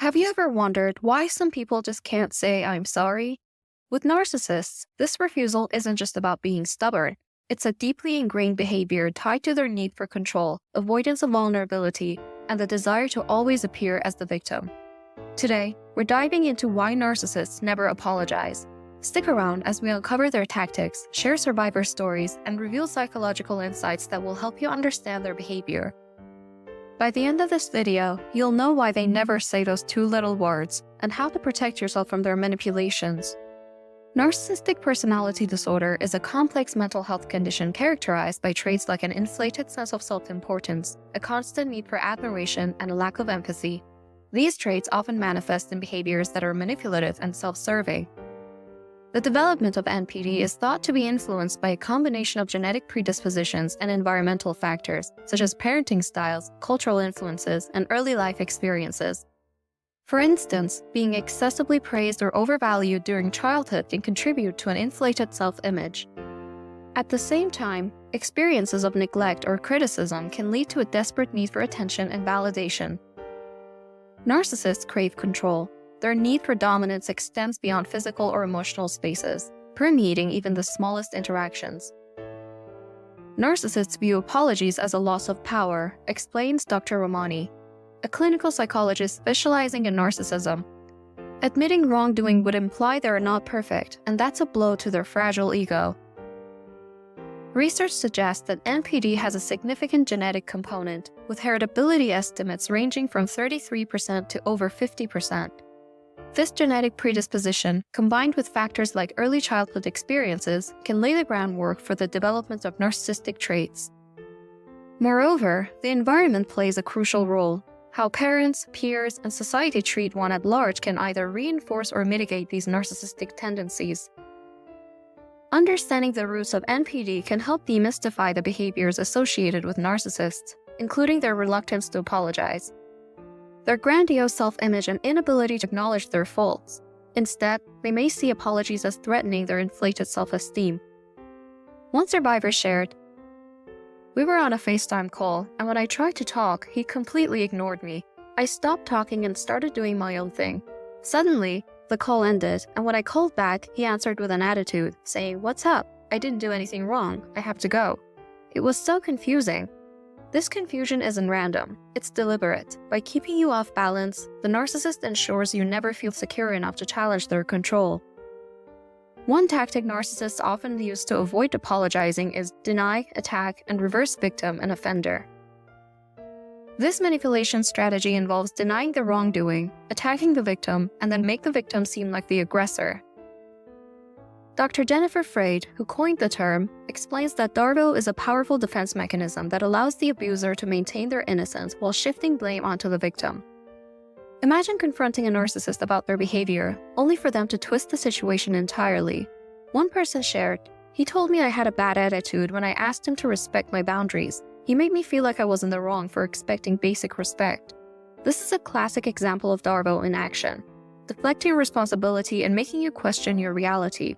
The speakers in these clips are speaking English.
Have you ever wondered why some people just can't say, "I'm sorry"? With narcissists, this refusal isn't just about being stubborn. It's a deeply ingrained behavior tied to their need for control, avoidance of vulnerability, and the desire to always appear as the victim. Today, we're diving into why narcissists never apologize. Stick around as we uncover their tactics, share survivor stories, and reveal psychological insights that will help you understand their behavior. By the end of this video, you'll know why they never say those two little words and how to protect yourself from their manipulations. Narcissistic personality disorder is a complex mental health condition characterized by traits like an inflated sense of self-importance, a constant need for admiration, and a lack of empathy. These traits often manifest in behaviors that are manipulative and self-serving. The development of NPD is thought to be influenced by a combination of genetic predispositions and environmental factors, such as parenting styles, cultural influences, and early life experiences. For instance, being excessively praised or overvalued during childhood can contribute to an inflated self-image. At the same time, experiences of neglect or criticism can lead to a desperate need for attention and validation. Narcissists crave control. Their need for dominance extends beyond physical or emotional spaces, permeating even the smallest interactions. Narcissists view apologies as a loss of power, explains Dr. Romani, a clinical psychologist specializing in narcissism. Admitting wrongdoing would imply they are not perfect, and that's a blow to their fragile ego. Research suggests that NPD has a significant genetic component, with heritability estimates ranging from 33% to over 50%. This genetic predisposition, combined with factors like early childhood experiences, can lay the groundwork for the development of narcissistic traits. Moreover, the environment plays a crucial role. How parents, peers, and society treat one at large can either reinforce or mitigate these narcissistic tendencies. Understanding the roots of NPD can help demystify the behaviors associated with narcissists, including their reluctance to apologize, their grandiose self-image, and inability to acknowledge their faults. Instead, they may see apologies as threatening their inflated self-esteem. One survivor shared, "We were on a FaceTime call, and when I tried to talk, he completely ignored me. I stopped talking and started doing my own thing. Suddenly, the call ended, and when I called back, he answered with an attitude, saying, 'What's up? I didn't do anything wrong. I have to go.' It was so confusing." This confusion isn't random, it's deliberate. By keeping you off balance, the narcissist ensures you never feel secure enough to challenge their control. One tactic narcissists often use to avoid apologizing is deny, attack, and reverse victim and offender. This manipulation strategy involves denying the wrongdoing, attacking the victim, and then make the victim seem like the aggressor. Dr. Jennifer Freyd, who coined the term, explains that Darvo is a powerful defense mechanism that allows the abuser to maintain their innocence while shifting blame onto the victim. Imagine confronting a narcissist about their behavior, only for them to twist the situation entirely. One person shared, "He told me I had a bad attitude when I asked him to respect my boundaries. He made me feel like I was in the wrong for expecting basic respect." This is a classic example of Darvo in action, deflecting responsibility and making you question your reality.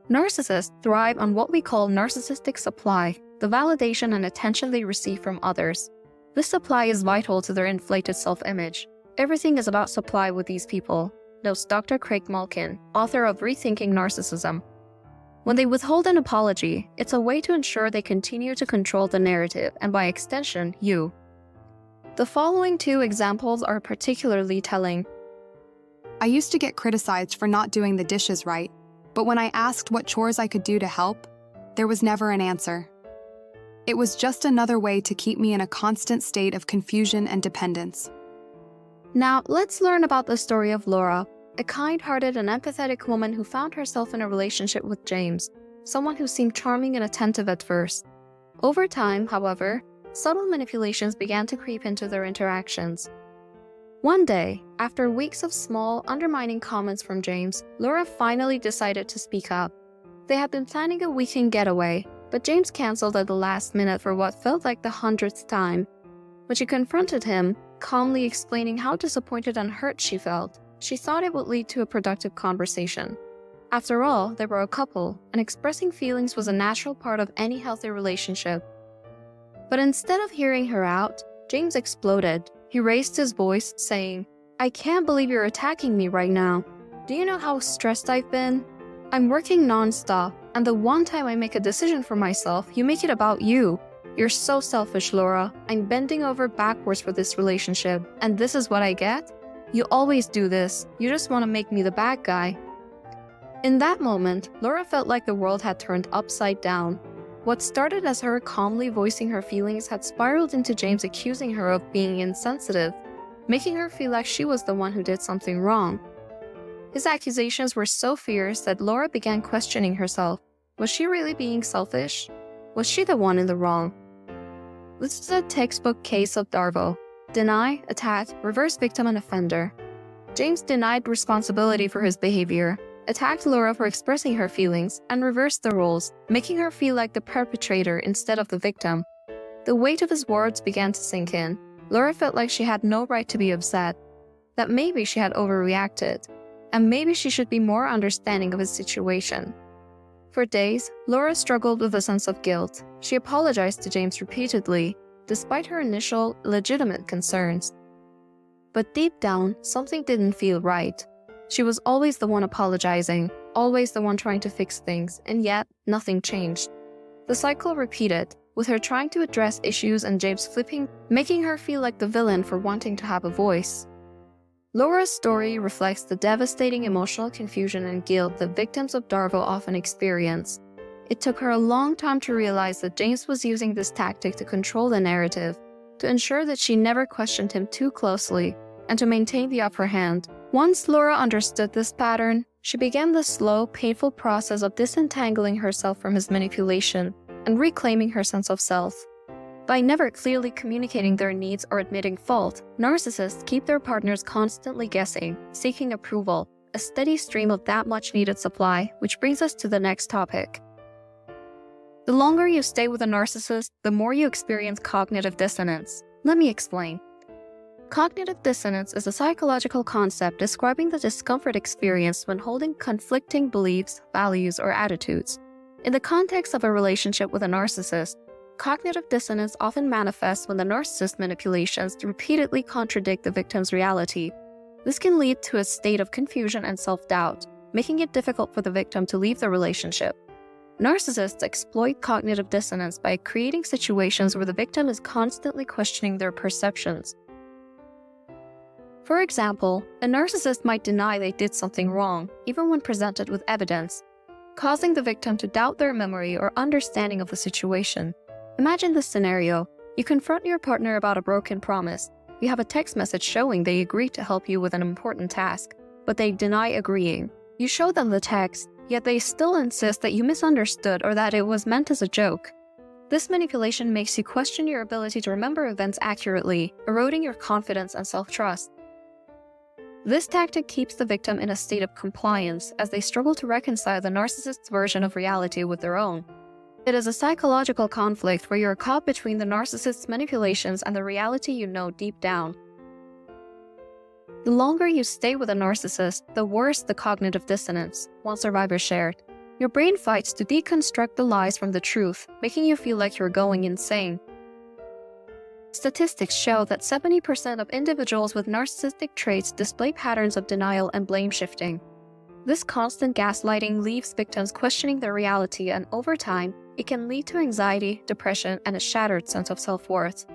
Narcissists thrive on what we call narcissistic supply, the validation and attention they receive from others. This supply is vital to their inflated self-image. Everything is about supply with these people, notes Dr. Craig Malkin, author of Rethinking Narcissism. When they withhold an apology, it's a way to ensure they continue to control the narrative and, by extension, you. The following two examples are particularly telling. "I used to get criticized for not doing the dishes right, but when I asked what chores I could do to help, there was never an answer. It was just another way to keep me in a constant state of confusion and dependence." Now, let's learn about the story of Laura, a kind-hearted and empathetic woman who found herself in a relationship with James, someone who seemed charming and attentive at first. Over time, however, subtle manipulations began to creep into their interactions. One day, after weeks of small, undermining comments from James, Laura finally decided to speak up. They had been planning a weekend getaway, but James canceled at the last minute for what felt like the 100th time. When she confronted him, calmly explaining how disappointed and hurt she felt, she thought it would lead to a productive conversation. After all, they were a couple, and expressing feelings was a natural part of any healthy relationship. But instead of hearing her out, James exploded. He raised his voice, saying, I can't believe you're attacking me right now. Do you know how stressed I've been? I'm working non-stop, and the one time I make a decision for myself, you make it about you. You're so selfish, Laura. I'm bending over backwards for this relationship, and this is what I get? You always do this. You just want to make me the bad guy. In that moment, Laura felt like the world had turned upside down. What started as her calmly voicing her feelings had spiraled into James accusing her of being insensitive, making her feel like she was the one who did something wrong. His accusations were so fierce that Laura began questioning herself. Was she really being selfish? Was she the one in the wrong? This is a textbook case of Darvo. Deny, attack, reverse victim and offender. James denied responsibility for his behavior, attacked Laura for expressing her feelings, and reversed the roles, making her feel like the perpetrator instead of the victim. The weight of his words began to sink in. Laura felt like she had no right to be upset, that maybe she had overreacted, and maybe she should be more understanding of his situation. For days, Laura struggled with a sense of guilt. She apologized to James repeatedly, despite her initial, legitimate concerns. But deep down, something didn't feel right. She was always the one apologizing, always the one trying to fix things, and yet, nothing changed. The cycle repeated, with her trying to address issues and James flipping, making her feel like the villain for wanting to have a voice. Laura's story reflects the devastating emotional confusion and guilt that victims of Darvo often experience. It took her a long time to realize that James was using this tactic to control the narrative, to ensure that she never questioned him too closely, and to maintain the upper hand. Once Laura understood this pattern, she began the slow, painful process of disentangling herself from his manipulation and reclaiming her sense of self. By never clearly communicating their needs or admitting fault, narcissists keep their partners constantly guessing, seeking approval, a steady stream of that much-needed supply, which brings us to the next topic. The longer you stay with a narcissist, the more you experience cognitive dissonance. Let me explain. Cognitive dissonance is a psychological concept describing the discomfort experienced when holding conflicting beliefs, values, or attitudes. In the context of a relationship with a narcissist, cognitive dissonance often manifests when the narcissist's manipulations repeatedly contradict the victim's reality. This can lead to a state of confusion and self-doubt, making it difficult for the victim to leave the relationship. Narcissists exploit cognitive dissonance by creating situations where the victim is constantly questioning their perceptions. For example, a narcissist might deny they did something wrong, even when presented with evidence, causing the victim to doubt their memory or understanding of the situation. Imagine this scenario. You confront your partner about a broken promise. You have a text message showing they agreed to help you with an important task, but they deny agreeing. You show them the text, yet they still insist that you misunderstood or that it was meant as a joke. This manipulation makes you question your ability to remember events accurately, eroding your confidence and self-trust. This tactic keeps the victim in a state of compliance as they struggle to reconcile the narcissist's version of reality with their own. It is a psychological conflict where you're caught between the narcissist's manipulations and the reality you know deep down. The longer you stay with a narcissist, the worse the cognitive dissonance, one survivor shared. Your brain fights to deconstruct the lies from the truth, making you feel like you're going insane. Statistics show that 70% of individuals with narcissistic traits display patterns of denial and blame shifting. This constant gaslighting leaves victims questioning their reality, and over time, it can lead to anxiety, depression, and a shattered sense of self-worth.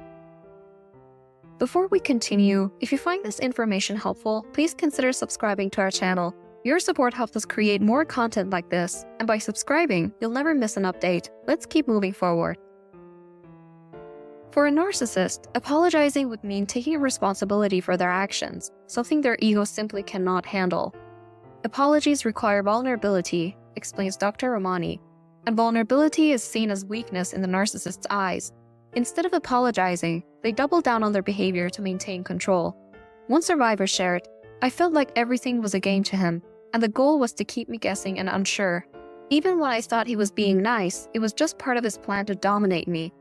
Before we continue, if you find this information helpful, please consider subscribing to our channel. Your support helps us create more content like this, and by subscribing, you'll never miss an update. Let's keep moving forward. For a narcissist, apologizing would mean taking responsibility for their actions, something their ego simply cannot handle. Apologies require vulnerability, explains Dr. Romani, and vulnerability is seen as weakness in the narcissist's eyes. Instead of apologizing, they double down on their behavior to maintain control. One survivor shared, "I felt like everything was a game to him, and the goal was to keep me guessing and unsure. Even when I thought he was being nice, it was just part of his plan to dominate me."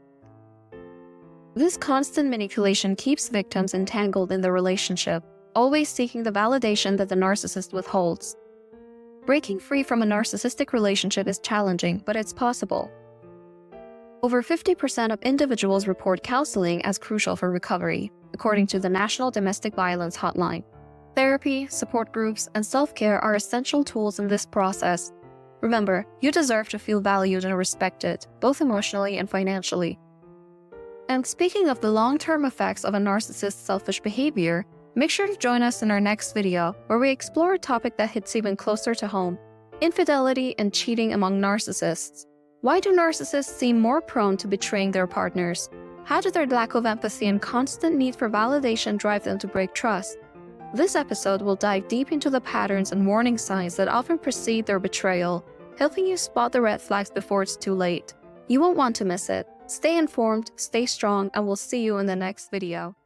This constant manipulation keeps victims entangled in the relationship, always seeking the validation that the narcissist withholds. Breaking free from a narcissistic relationship is challenging, but it's possible. Over 50% of individuals report counseling as crucial for recovery, according to the National Domestic Violence Hotline. Therapy, support groups, and self-care are essential tools in this process. Remember, you deserve to feel valued and respected, both emotionally and financially. And speaking of the long-term effects of a narcissist's selfish behavior, make sure to join us in our next video, where we explore a topic that hits even closer to home: infidelity and cheating among narcissists. Why do narcissists seem more prone to betraying their partners? How do their lack of empathy and constant need for validation drive them to break trust? This episode will dive deep into the patterns and warning signs that often precede their betrayal, helping you spot the red flags before it's too late. You won't want to miss it. Stay informed, stay strong, and we'll see you in the next video.